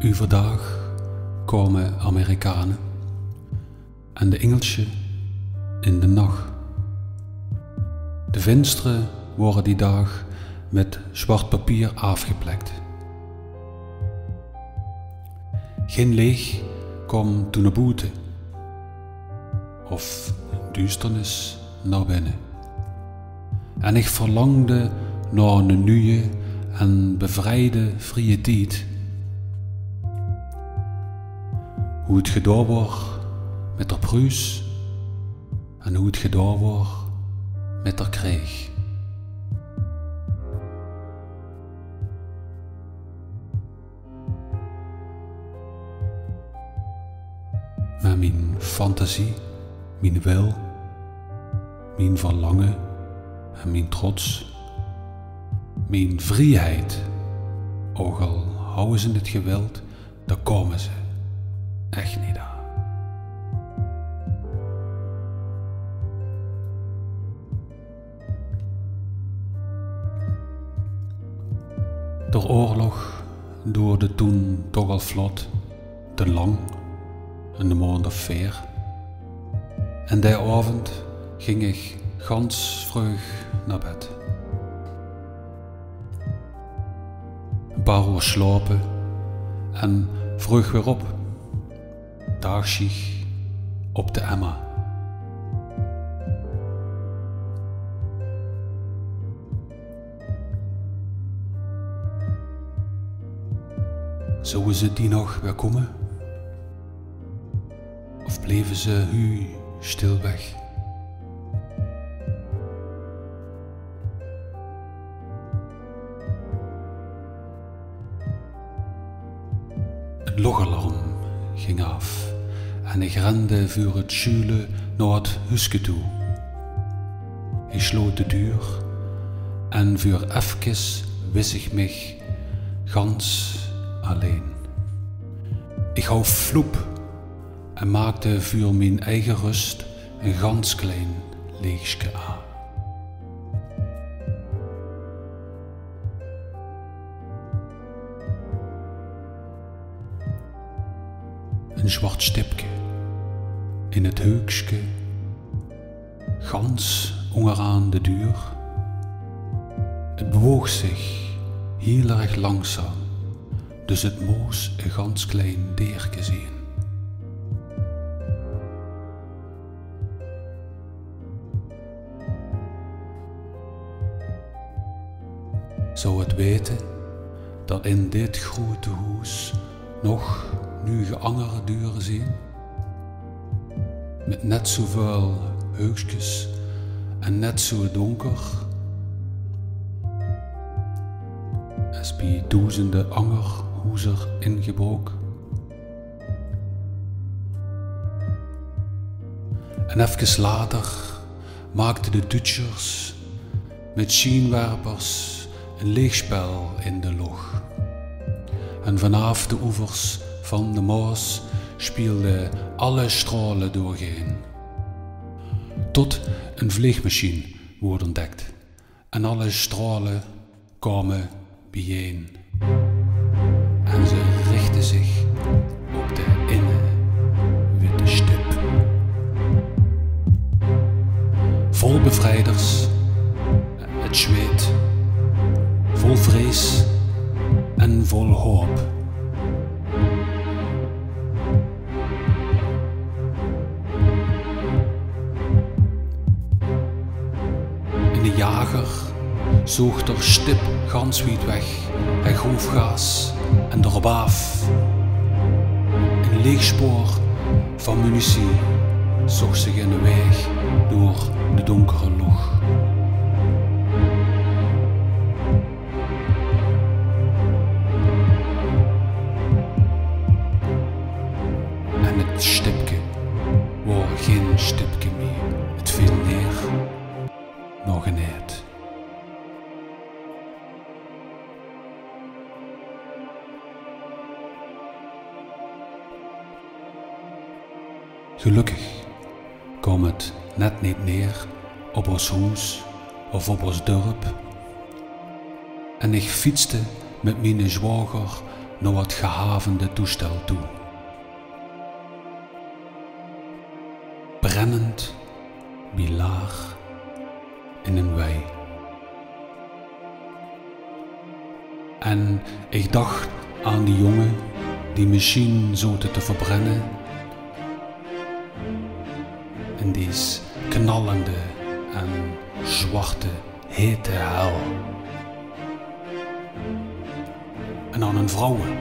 Overdag komen Amerikanen en de Engelsje in de nacht. De vensteren worden die dag met zwart papier afgeplekt. Geen licht komt toen naar buiten of duisternis naar binnen. En ik verlangde naar een nieuwe en bevrijde vrije tijd. Hoe het gedaan wordt met de pruis en hoe het gedaan wordt met de krijg. Met mijn fantasie, mijn wil, mijn verlangen en mijn trots, mijn vrijheid, ook al houden ze het geweld, daar komen ze echt niet aan. De oorlog duurde toen toch al vlot, te lang, een maand of 4. En die avond ging ik gans vroeg naar bed. Een paar uur slapen en vroeg weer op. Daagsig op de Emma. Zouden ze die nog weer komen? Of bleven ze hu stil weg? Het logalarm ging af en ik rende voor het schuilen naar het huisje toe. Ik sloot de deur en voor even wist ik mij gans alleen. Ik hou vloep en maakte voor mijn eigen rust een gans klein leegje aan. Een zwart stipje in het heukske, gans onderaan de deur. Het bewoog zich heel erg langzaam, dus het moest een gans klein deertje zijn. Zou het weten dat in dit grote huis nog nu andere deuren zijn? Met net zoveel heukjes en net zo donker als bij duizenden ander huizen ingebroken. En even later maakten de Duitsers met schijnwerpers een leegspel in de lucht. En vanaf de oevers van de Maas speelden alle stralen doorheen. Tot een vliegmachine wordt ontdekt en alle stralen kwamen bijeen. En ze richtten zich op de witte stip. Vol bevrijders, het zweet, vol vrees en vol hoop. En de jager zoog der stip gans wiet weg. Hij groef gas en erop af. Een leeg spoor van munitie zocht zich in de weg door de donkere lucht. En het stipje was geen stipje meer. Het viel neer, nog een eet. Gelukkig kwam het net niet neer op ons huis of op ons dorp. En ik fietste met mijn zwager naar het gehavende toestel toe. Brennend bilaar in een wei. En ik dacht aan die jongen die misschien zoten te verbrennen in deze knallende en zwarte, hete hel. En aan hun vrouwen,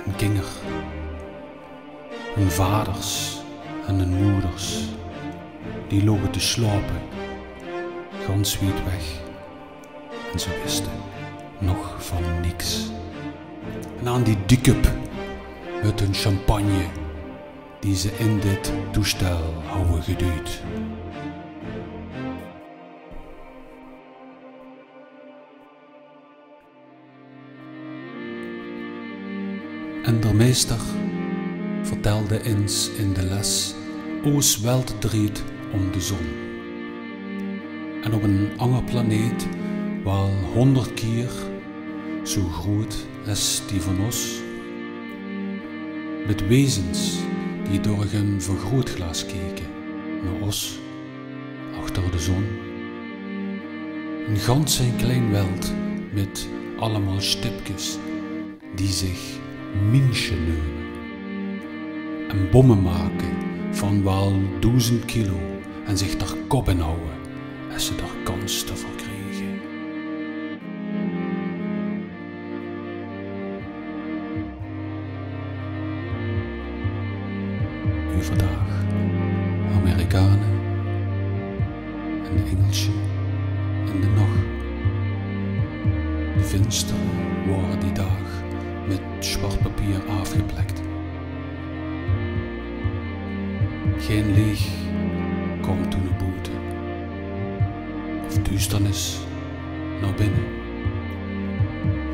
hun kinderen, hun vaders en hun moeders, die logen te slapen, gans wiet weg, en ze wisten nog van niks. En aan die dikkup met hun champagne, die ze in dit toestel houden geduwd. En de meester vertelde eens in de les oos welt driet om de zon. En op een ander planeet, wel 100 keer zo groot als die van ons, met wezens die door een vergrootglas keken naar ons, achter de zon. Een gans en klein weld met allemaal stipjes die zich München nemen en bommen maken van wel 1000 kilo en zich daar kop in houden als ze daar kans te verkrijgen. Nu vandaag Amerikanen en Engelsen in de nacht. De vensteren waren die dag met zwart papier afgeplekt. Geen licht kwam toen naar buiten, of duisternis naar binnen.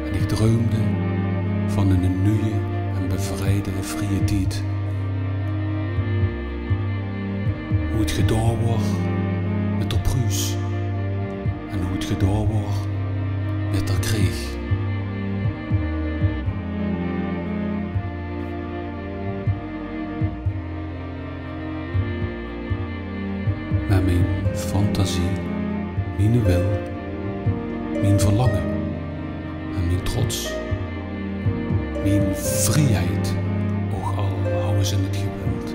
En ik droomde van een nieuwe en bevrijde vrije tijd. Hoe het gedaan wordt met de Pruis en hoe het gedaan wordt met de Krieg. Met mijn fantasie, mijn wil, mijn verlangen en mijn trots, mijn vrijheid, ook al houden ze het gewild,